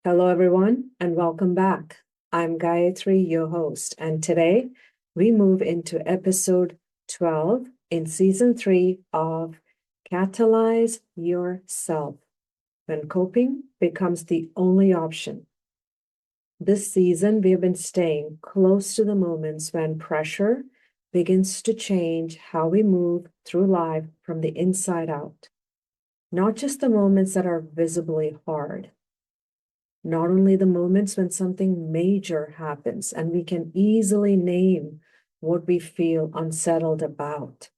Hello, everyone, and welcome back. I'm Gayatri, your host, and today we move into episode 12 in season 3 of Catalyze Your Self when coping becomes the only option. This season, we have been staying close to the moments when pressure begins to change how we move through life from the inside out, not just the moments that are visibly hard. Not only the moments when something major happens and we can easily name what we feel unsettled about.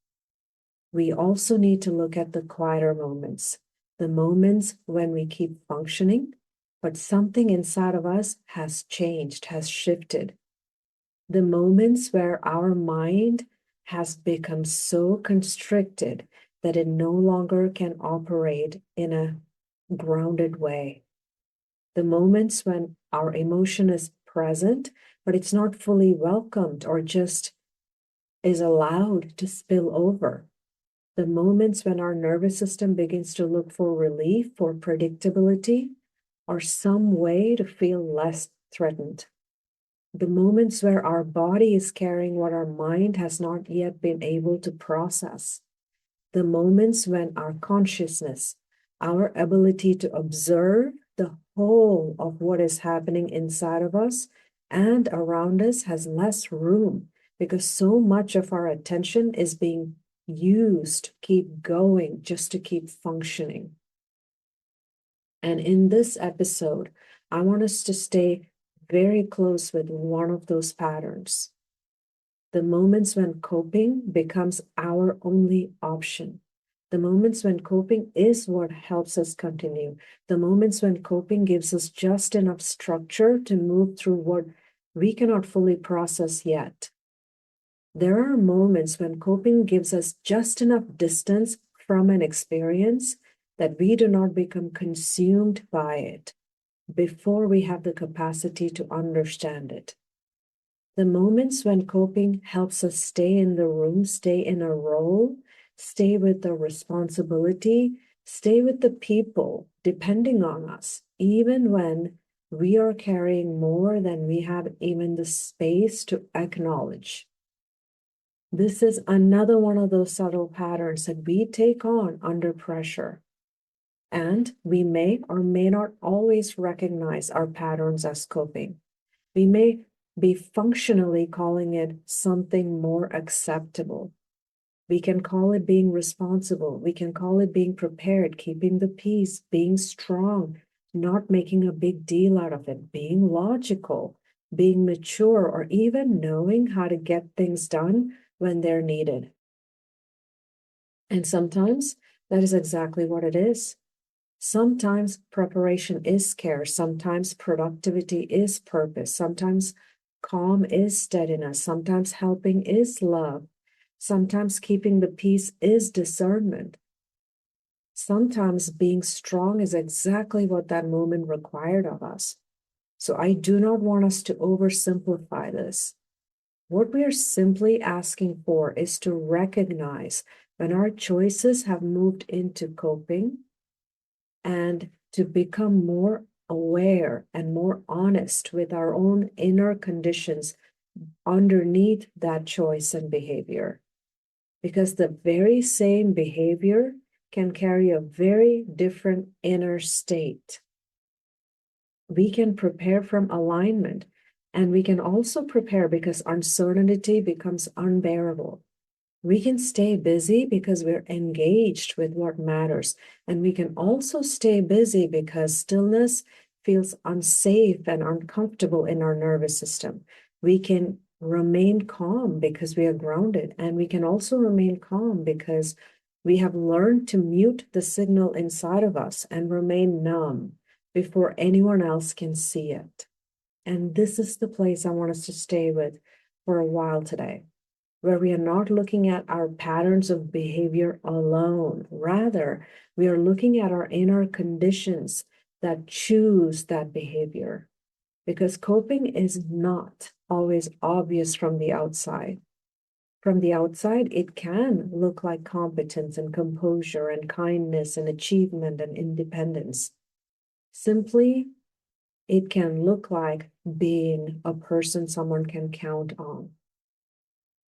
We also need to look at the quieter moments, the moments when we keep functioning, but something inside of us has changed, has shifted. The moments where our mind has become so constricted that it no longer can operate in a grounded way. The moments when our emotion is present, but it's not fully welcomed or just is allowed to spill over. The moments when our nervous system begins to look for relief, for predictability, or some way to feel less threatened. The moments where our body is carrying what our mind has not yet been able to process. The moments when our consciousness, our ability to observe the whole of what is happening inside of us and around us has less room because so much of our attention is being used to keep going, just to keep functioning. And in this episode, I want us to stay very close with one of those patterns. The moments when coping becomes our only option. The moments when coping is what helps us continue. The moments when coping gives us just enough structure to move through what we cannot fully process yet. There are moments when coping gives us just enough distance from an experience that we do not become consumed by it before we have the capacity to understand it. The moments when coping helps us stay in the room, stay in a role, stay with the responsibility, stay with the people depending on us, even when we are carrying more than we have even the space to acknowledge. This is another one of those subtle patterns that we take on under pressure. And we may or may not always recognize our patterns as coping. We may be functionally calling it something more acceptable. We can call it being responsible. We can call it being prepared, keeping the peace, being strong, not making a big deal out of it, being logical, being mature, or even knowing how to get things done when they're needed. And sometimes that is exactly what it is. Sometimes preparation is care. Sometimes productivity is purpose. Sometimes calm is steadiness. Sometimes helping is love. Sometimes keeping the peace is discernment. Sometimes being strong is exactly what that moment required of us. So I do not want us to oversimplify this. What we are simply asking for is to recognize when our choices have moved into coping and to become more aware and more honest with our own inner conditions underneath that choice and behavior. Because the very same behavior can carry a very different inner state. We can prepare from alignment, and we can also prepare because uncertainty becomes unbearable. We can stay busy because we're engaged with what matters. And we can also stay busy because stillness feels unsafe and uncomfortable in our nervous system. We can remain calm because we are grounded. And we can also remain calm because we have learned to mute the signal inside of us and remain numb before anyone else can see it. And this is the place I want us to stay with for a while today, where we are not looking at our patterns of behavior alone. Rather, we are looking at our inner conditions that choose that behavior. Because coping is not always obvious from the outside. From the outside, it can look like competence and composure and kindness and achievement and independence. Simply, It can look like being a person someone can count on.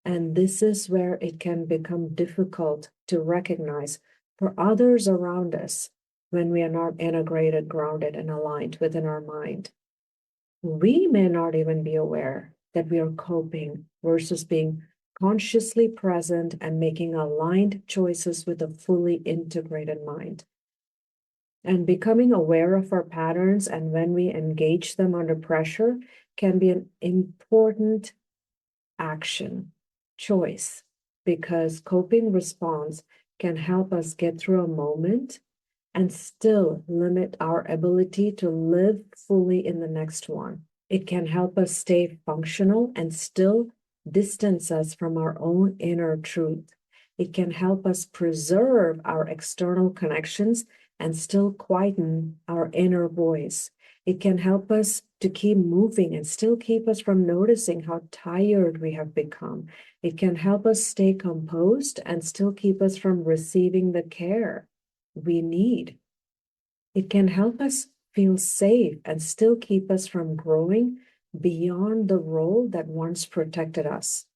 And this is where it can become difficult to recognize for others around us when we are not integrated, grounded, and aligned within our mind. We may not even be aware that we are coping versus being consciously present and making aligned choices with a fully integrated mind. And becoming aware of our patterns and when we engage them under pressure can be an important action choice, because coping response can help us get through a moment and still limit our ability to live fully in the next one. It can help us stay functional and still distance us from our own inner truth. It can help us preserve our external connections and still quieten our inner voice. It can help us to keep moving and still keep us from noticing how tired we have become. It can help us stay composed and still keep us from receiving the care we need. It can help us feel safe and still keep us from growing beyond the role that once protected us.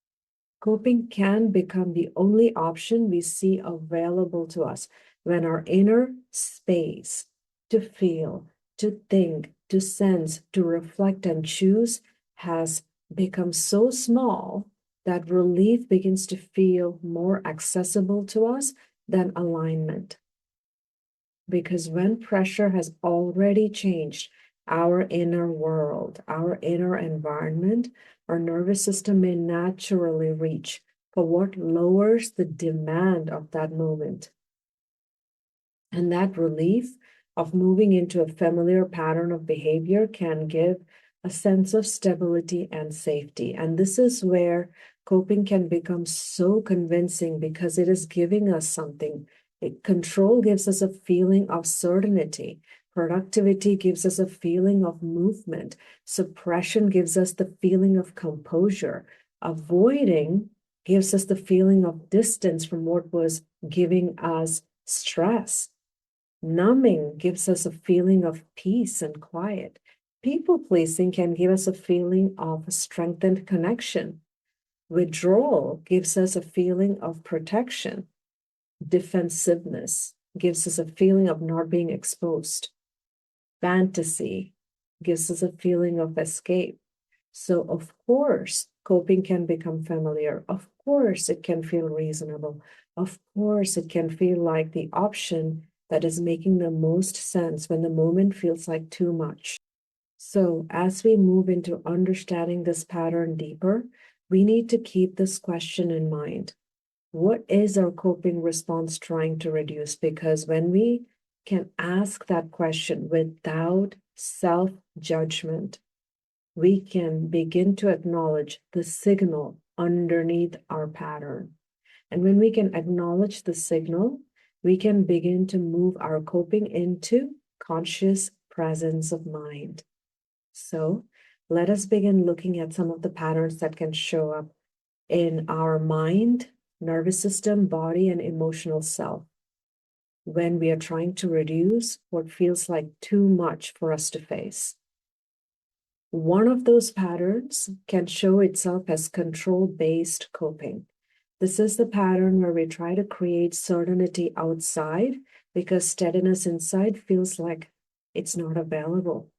Coping can become the only option we see available to us when our inner space to feel, to think, to sense, to reflect, and choose has become so small that relief begins to feel more accessible to us than alignment. Because when pressure has already changed our inner world, our inner environment, our nervous system may naturally reach for what lowers the demand of that moment. And that relief of moving into a familiar pattern of behavior can give a sense of stability and safety. And this is where coping can become so convincing, because it is giving us something. Control gives us a feeling of certainty. Productivity gives us a feeling of movement. Suppression gives us the feeling of composure. Avoiding gives us the feeling of distance from what was giving us stress. Numbing gives us a feeling of peace and quiet. People pleasing can give us a feeling of strengthened connection. Withdrawal gives us a feeling of protection. Defensiveness gives us a feeling of not being exposed. Fantasy gives us a feeling of escape. So, of course, coping can become familiar. Of course, it can feel reasonable. Of course, it can feel like the option that is making the most sense when the moment feels like too much. So, as we move into understanding this pattern deeper, we need to keep this question in mind. What is our coping response trying to reduce? Because when we can ask that question without self-judgment, we can begin to acknowledge the signal underneath our pattern. And when we can acknowledge the signal, we can begin to move our coping into conscious presence of mind. So let us begin looking at some of the patterns that can show up in our mind, nervous system, body, and emotional self when we are trying to reduce what feels like too much for us to face. One of those patterns can show itself as control-based coping. This is the pattern where we try to create certainty outside because steadiness inside feels like it's not available.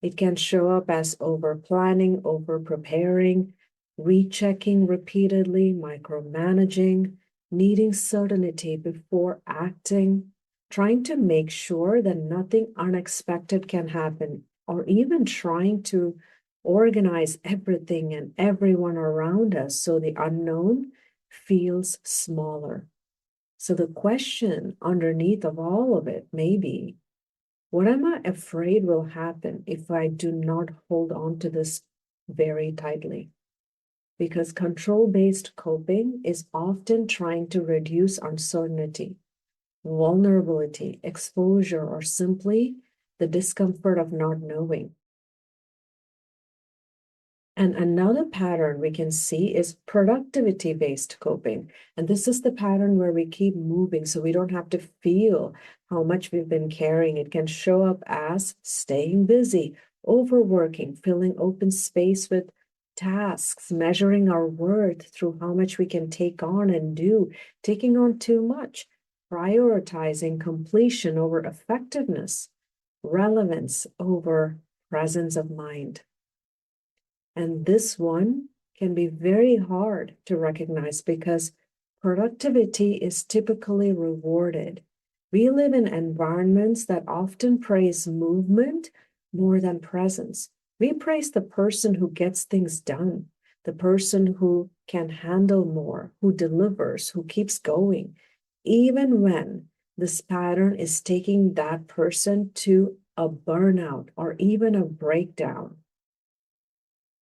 It can show up as over-planning, over-preparing, rechecking repeatedly, micromanaging, needing certainty before acting, trying to make sure that nothing unexpected can happen, or even trying to organize everything and everyone around us so the unknown feels smaller. So the question underneath of all of it may be, what am I afraid will happen if I do not hold on to this very tightly? Because control-based coping is often trying to reduce uncertainty, vulnerability, exposure, or simply the discomfort of not knowing. And another pattern we can see is productivity-based coping. And this is the pattern where we keep moving so we don't have to feel how much we've been carrying. It can show up as staying busy, overworking, filling open space with tasks, measuring our worth through how much we can take on and do, taking on too much, prioritizing completion over effectiveness, relevance over presence of mind. And this one can be very hard to recognize because productivity is typically rewarded. We live in environments that often praise movement more than presence. We praise the person who gets things done, the person who can handle more, who delivers, who keeps going, even when this pattern is taking that person to a burnout or even a breakdown.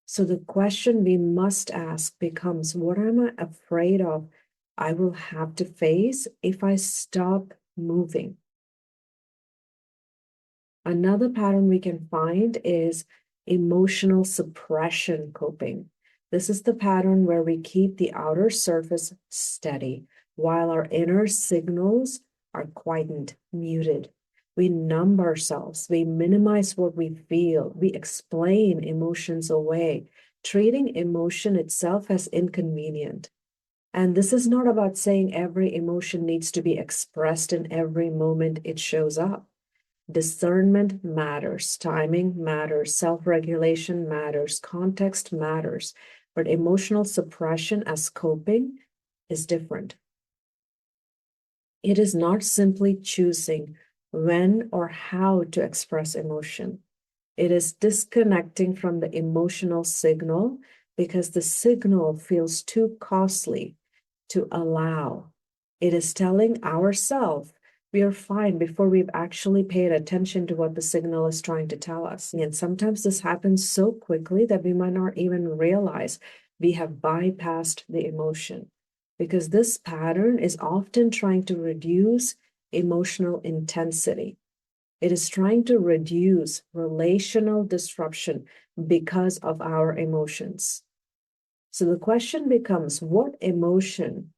So the question we must ask becomes, what am I afraid of I will have to face if I stop moving? Another pattern we can find is emotional suppression coping. This is the pattern where we keep the outer surface steady while our inner signals are quietened, muted. We numb ourselves, we minimize what we feel, we explain emotions away, treating emotion itself as inconvenient. And this is not about saying every emotion needs to be expressed in every moment it shows up. Discernment matters, timing matters, self-regulation matters, context matters, but emotional suppression as coping is different. It is not simply choosing when or how to express emotion. It is disconnecting from the emotional signal because the signal feels too costly to allow. It is telling ourselves we are fine before we've actually paid attention to what the signal is trying to tell us. And sometimes this happens so quickly that we might not even realize we have bypassed the emotion, because this pattern is often trying to reduce emotional intensity. It is trying to reduce relational disruption because of our emotions. So the question becomes, what emotion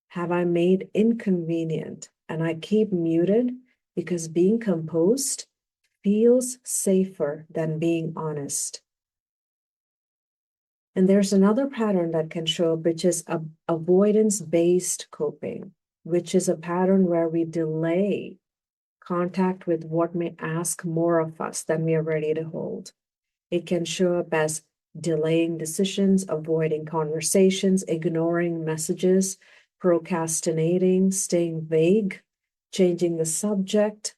have I made inconvenient and I keep muted because being composed feels safer than being honest? And there's another pattern that can show up, which is avoidance-based coping, which is a pattern where we delay contact with what may ask more of us than we are ready to hold. It can show up as delaying decisions, avoiding conversations, ignoring messages, procrastinating, staying vague, changing the subject,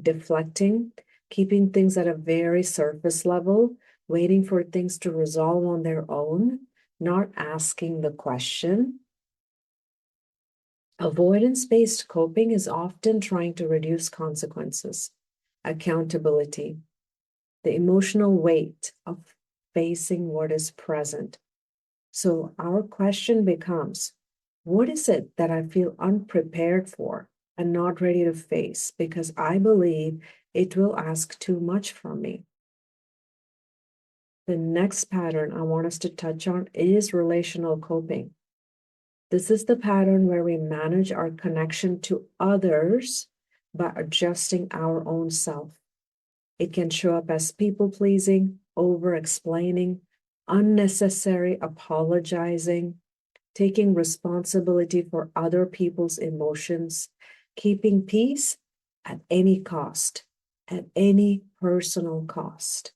deflecting, keeping things at a very surface level, waiting for things to resolve on their own, not asking the question. Avoidance-based coping is often trying to reduce consequences, accountability, the emotional weight of facing what is present. So our question becomes, what is it that I feel unprepared for and not ready to face because I believe it will ask too much from me? The next pattern I want us to touch on is relational coping. This is the pattern where we manage our connection to others by adjusting our own self. It can show up as people-pleasing, over-explaining, unnecessary apologizing, taking responsibility for other people's emotions, keeping peace at any cost, at any personal cost,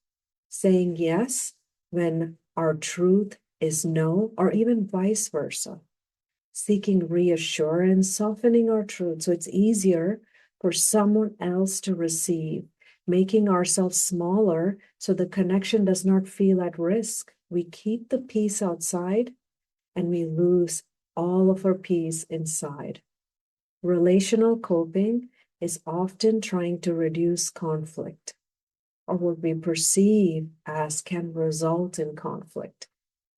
saying yes when our truth is no, or even vice versa, seeking reassurance, softening our truth so it's easier for someone else to receive, making ourselves smaller so the connection does not feel at risk. We keep the peace outside and we lose all of our peace inside. Relational coping is often trying to reduce conflict, or what we perceive as can result in conflict,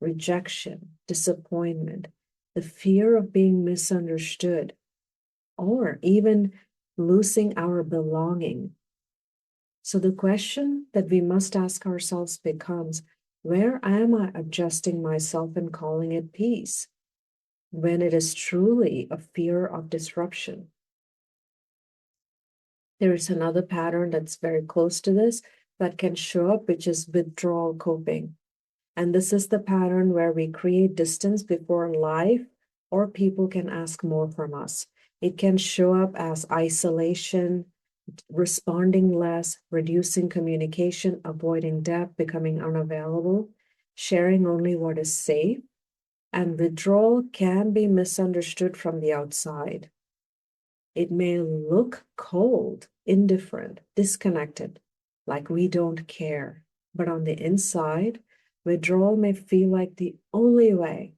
rejection, disappointment, the fear of being misunderstood, or even losing our belonging. So the question that we must ask ourselves becomes, where am I adjusting myself and calling it peace when it is truly a fear of disruption? There is another pattern that's very close to this, that can show up, which is withdrawal coping. And this is the pattern where we create distance before life or people can ask more from us. It can show up as isolation, responding less, reducing communication, avoiding depth, becoming unavailable, sharing only what is safe. And withdrawal can be misunderstood from the outside. It may look cold, indifferent, disconnected, like we don't care. But on the inside, withdrawal may feel like the only way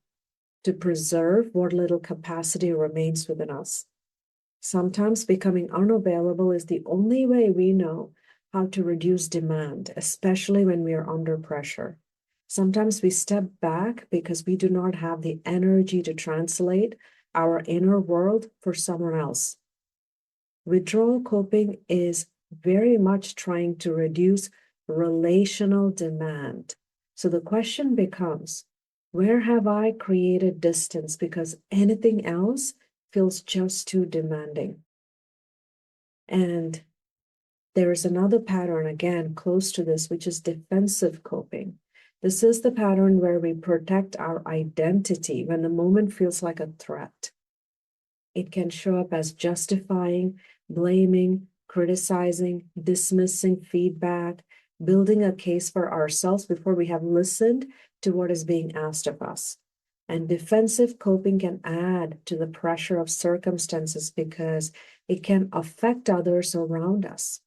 to preserve what little capacity remains within us. Sometimes becoming unavailable is the only way we know how to reduce demand, especially when we are under pressure. Sometimes we step back because we do not have the energy to translate our inner world for someone else. Withdrawal coping is very much trying to reduce relational demand. So the question becomes, where have I created distance because anything else feels just too demanding? And there is another pattern, again, close to this, which is defensive coping. This is the pattern where we protect our identity when the moment feels like a threat. It can show up as justifying, blaming, criticizing, dismissing feedback, building a case for ourselves before we have listened to what is being asked of us. And defensive coping can add to the pressure of circumstances because it can affect others around us.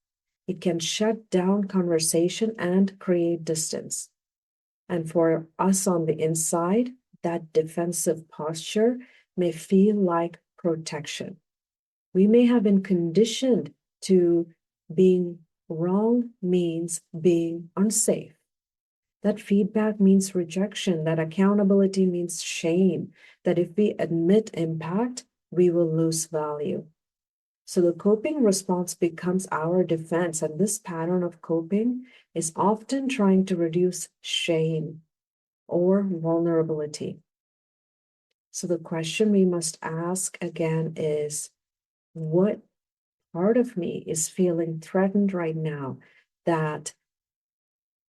It can shut down conversation and create distance. And for us on the inside, that defensive posture may feel like protection. We may have been conditioned to being wrong means being unsafe. That feedback means rejection, that accountability means shame, that if we admit impact, we will lose value. So the coping response becomes our defense, and this pattern of coping is often trying to reduce shame or vulnerability. So the question we must ask again is, what part of me is feeling threatened right now that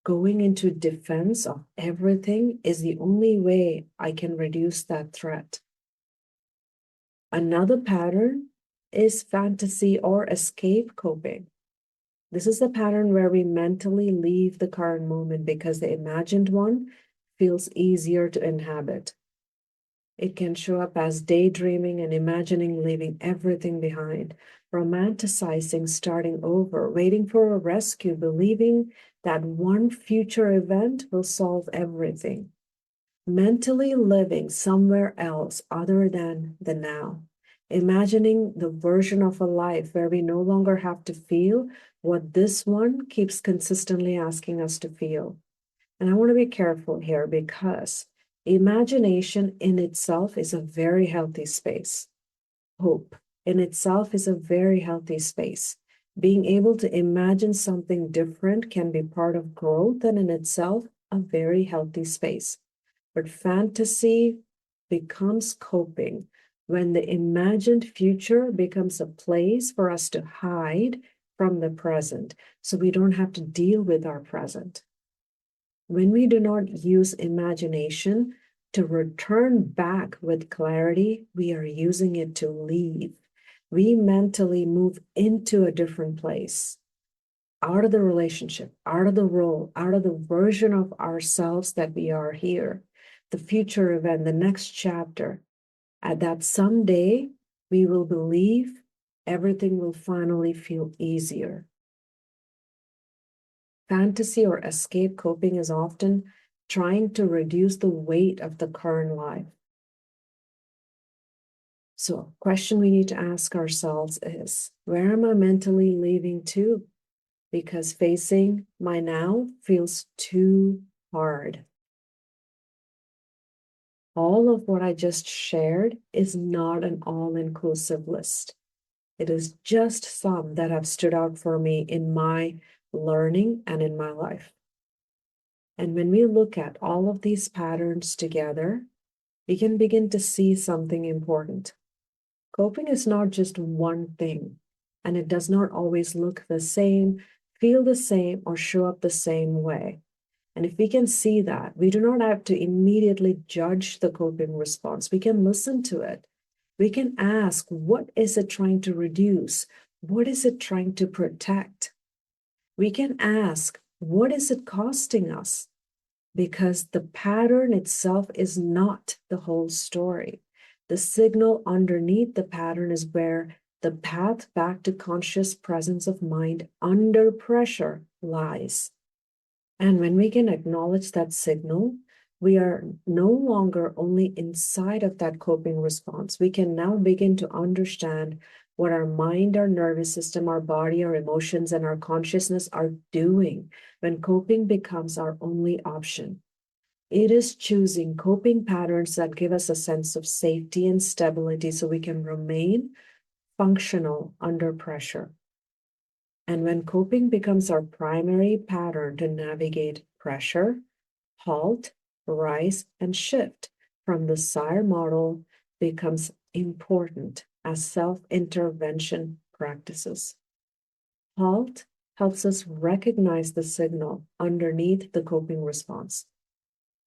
going into defense of everything is the only way I can reduce that threat? Another pattern is fantasy or escape coping. This is the pattern where we mentally leave the current moment because the imagined one feels easier to inhabit. It can show up as daydreaming and imagining leaving everything behind, romanticizing starting over, waiting for a rescue, believing that one future event will solve everything. Mentally living somewhere else other than the now. Imagining the version of a life where we no longer have to feel what this one keeps consistently asking us to feel. And I want to be careful here because imagination in itself is a very healthy space. Hope in itself is a very healthy space. Being able to imagine something different can be part of growth and in itself a very healthy space. But fantasy becomes coping when the imagined future becomes a place for us to hide from the present so we don't have to deal with our present. When we do not use imagination to return back with clarity, we are using it to leave. We mentally move into a different place, out of the relationship, out of the role, out of the version of ourselves that we are here, the future event, the next chapter, and that someday we will believe everything will finally feel easier. Fantasy or escape coping is often trying to reduce the weight of the current life. So, a question we need to ask ourselves is, where am I mentally leaving to? Because facing my now feels too hard. All of what I just shared is not an all-inclusive list. It is just some that have stood out for me in my learning and in my life. And when we look at all of these patterns together, we can begin to see something important. Coping is not just one thing, and it does not always look the same, feel the same, or show up the same way. And if we can see that, we do not have to immediately judge the coping response. We can listen to it. We can ask, what is it trying to reduce? What is it trying to protect? We can ask, what is it costing us? Because the pattern itself is not the whole story. The signal underneath the pattern is where the path back to conscious presence of mind under pressure lies. And when we can acknowledge that signal, we are no longer only inside of that coping response. We can now begin to understand what our mind, our nervous system, our body, our emotions, and our consciousness are doing when coping becomes our only option. It is choosing coping patterns that give us a sense of safety and stability so we can remain functional under pressure. And when coping becomes our primary pattern to navigate pressure, halt, rise, and shift from the SIRE model becomes important as self-intervention practices. HALT helps us recognize the signal underneath the coping response.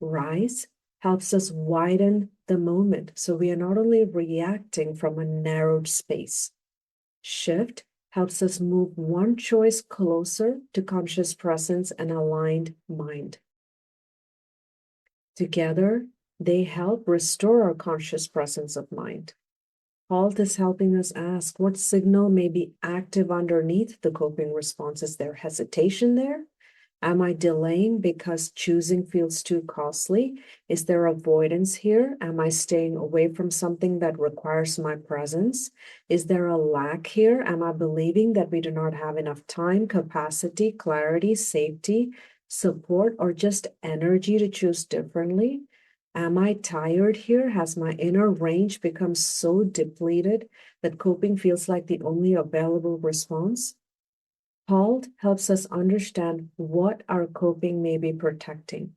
RISE helps us widen the moment so we are not only reacting from a narrowed space. SHIFT helps us move one choice closer to conscious presence and aligned mind. Together, they help restore our conscious presence of mind. HALT is helping us ask what signal may be active underneath the coping response. Is there hesitation there? Am I delaying because choosing feels too costly? Is there avoidance here? Am I staying away from something that requires my presence? Is there a lack here? Am I believing that we do not have enough time, capacity, clarity, safety, support, or just energy to choose differently? Am I tired here? Has my inner range become so depleted that coping feels like the only available response? HALT helps us understand what our coping may be protecting.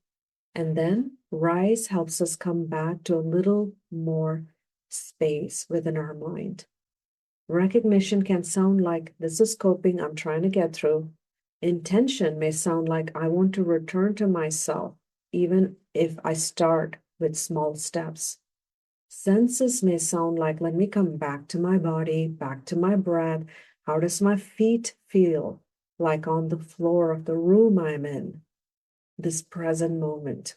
And then RISE helps us come back to a little more space within our mind. Recognition can sound like, this is coping, I'm trying to get through. Intention may sound like, I want to return to myself, even if I start with small steps. Senses may sound like, let me come back to my body, back to my breath. How does my feet feel like on the floor of the room I'm in, this present moment?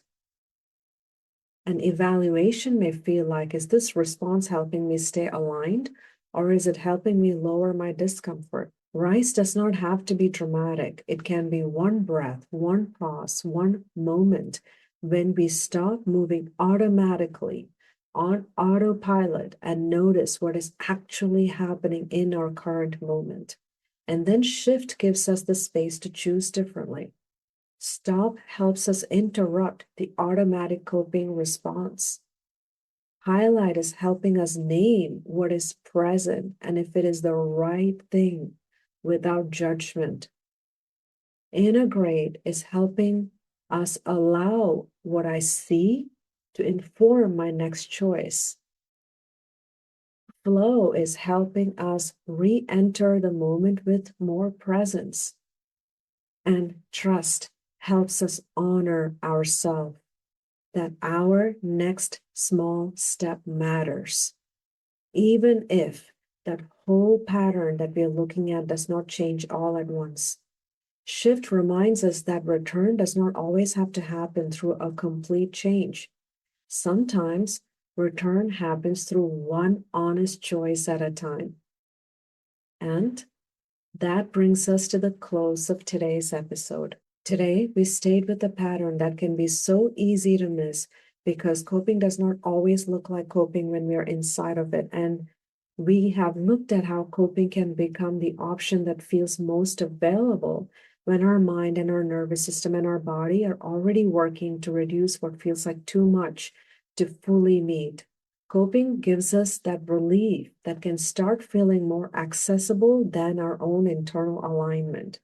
An evaluation may feel like, is this response helping me stay aligned, or is it helping me lower my discomfort? RISE does not have to be dramatic. It can be one breath, one pause, one moment when we stop moving automatically on autopilot and notice what is actually happening in our current moment. And then shift gives us the space to choose differently. Stop helps us interrupt the automatic coping response. Highlight is helping us name what is present and if it is the right thing without judgment. Integrate is helping us allow what I see to inform my next choice. Flow is helping us re-enter the moment with more presence. And trust helps us honor ourselves, that our next small step matters. Even if that whole pattern that we're looking at does not change all at once. Shift reminds us that return does not always have to happen through a complete change. Sometimes return happens through one honest choice at a time. And that brings us to the close of today's episode. Today, we stayed with a pattern that can be so easy to miss because coping does not always look like coping when we are inside of it. And we have looked at how coping can become the option that feels most available when our mind and our nervous system and our body are already working to reduce what feels like too much to fully meet. Coping gives us that relief that can start feeling more accessible than our own internal alignment.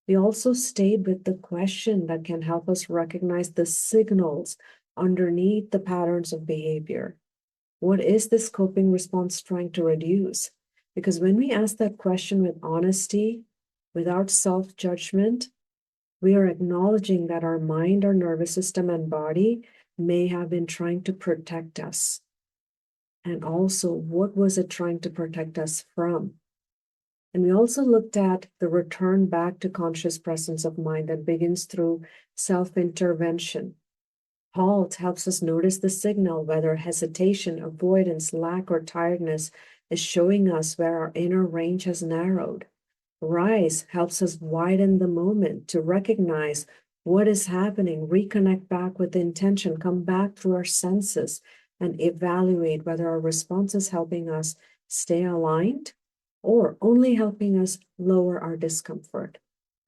We also stayed with the question that can help us recognize the signals underneath the patterns of behavior. What is this coping response trying to reduce? Because when we ask that question with honesty, Without self-judgment, we are acknowledging that our mind, our nervous system, and body may have been trying to protect us. And also, what was it trying to protect us from? And we also looked at the return back to conscious presence of mind that begins through self-intervention. Halt helps us notice the signal, whether hesitation, avoidance, lack, or tiredness is showing us where our inner range has narrowed. Rise helps us widen the moment to recognize what is happening, reconnect back with intention, come back through our senses, and evaluate whether our response is helping us stay aligned or only helping us lower our discomfort.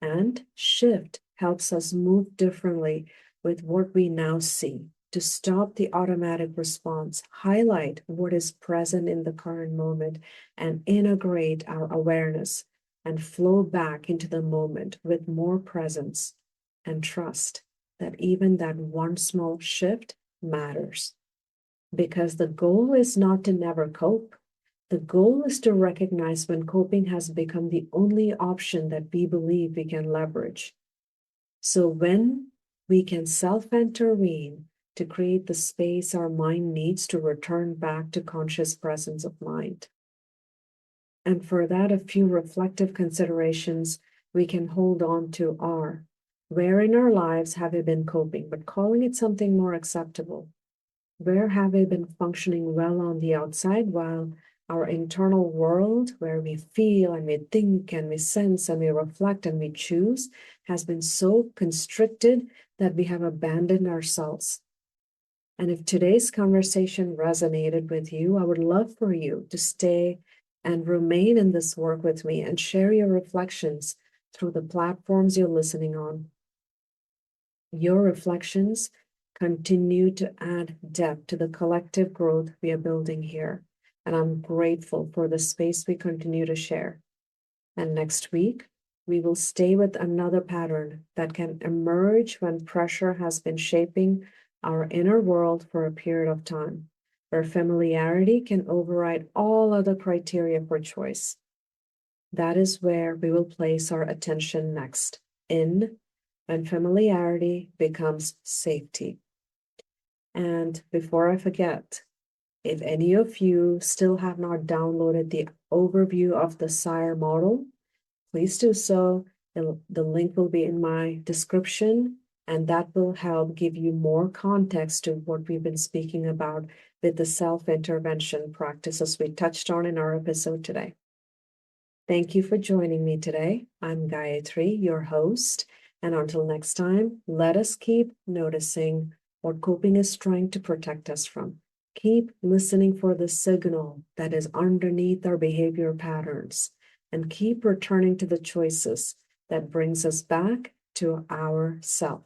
And shift helps us move differently with what we now see, to stop the automatic response, highlight what is present in the current moment, and integrate our awareness and flow back into the moment with more presence and trust that even that one small shift matters. Because the goal is not to never cope. The goal is to recognize when coping has become the only option that we believe we can leverage. So when we can self-intervene to create the space our mind needs to return back to conscious presence of mind. And for that, a few reflective considerations we can hold on to are, where in our lives have we been coping, but calling it something more acceptable? Where have we been functioning well on the outside while our internal world, where we feel and we think and we sense and we reflect and we choose, has been so constricted that we have abandoned ourselves? And if today's conversation resonated with you, I would love for you to stay and remain in this work with me and share your reflections through the platforms you're listening on. Your reflections continue to add depth to the collective growth we are building here. And I'm grateful for the space we continue to share. And next week, we will stay with another pattern that can emerge when pressure has been shaping our inner world for a period of time, where familiarity can override all other criteria for choice. That is where we will place our attention next, in when familiarity becomes safety. And before I forget, if any of you still have not downloaded the overview of the SIRE model, please do so. The link will be in my description, and that will help give you more context to what we've been speaking about with the self-intervention practices we touched on in our episode today. Thank you for joining me today. I'm Gayatri, your host, and until next time, let us keep noticing what coping is trying to protect us from. Keep listening for the signal that is underneath our behavior patterns, and keep returning to the choices that brings us back to our self.